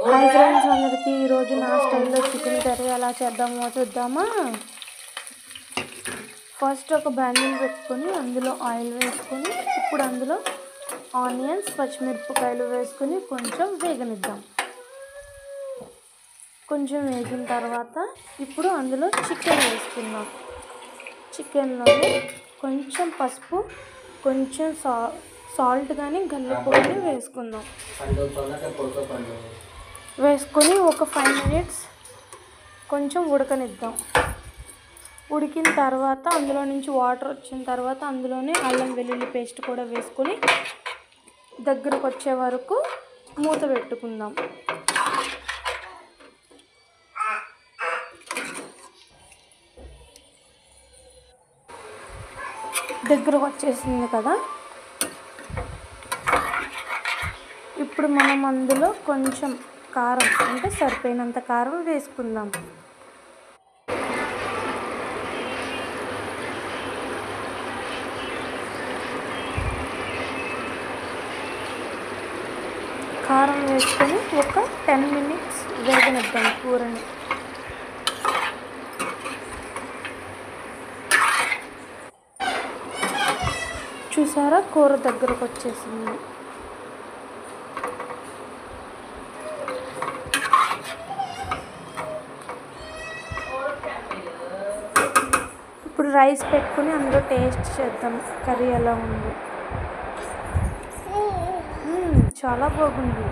Hi friends అందరికీ ఈరోజు నా స్టైల్లో చికెన్ కర్రీ ఎలా చేద్దామో చూద్దామా. ఫస్ట్ ఒక బాండిల్ పెట్టుకొని అందులో ఆయిల్ వేసుకొని ఇప్పుడు అందులో ఆనియన్స్ పచ్చిమిరపకాయలు వేసుకొని కొంచెం వేగనిద్దాం. కొంచెం వేగిన తర్వాత ఇప్పుడు అందులో చికెన్ వేసుకుందాం. చికెన్లోనే కొంచెం పసుపు, కొంచెం సాల్ట్ కానీ గల్లిపోయి వేసుకుందాం. వేసుకొని ఒక 5 minutes కొంచెం ఉడకనిద్దాం. ఉడికిన తర్వాత అందులో నుంచి వాటర్ వచ్చిన తర్వాత అందులోనే అల్లం వెల్లుల్లి పేస్ట్ కూడా వేసుకొని దగ్గరకు వచ్చే వరకు మూత పెట్టుకుందాం. దగ్గరకు వచ్చేసింది కదా, ఇప్పుడు మనం అందులో కొంచెం కారం అంటే సరిపోయినంత కారం వేసుకుందాం. కారం వేసుకొని ఒక 10 minutes వేగనిద్దాం కూరని. చూసారా, కూర దగ్గరకు వచ్చేసింది. ఇప్పుడు రైస్ పెట్టుకుని అందులో టేస్ట్ చేద్దాం కర్రీ ఎలా ఉంది. చాలా బాగుంది.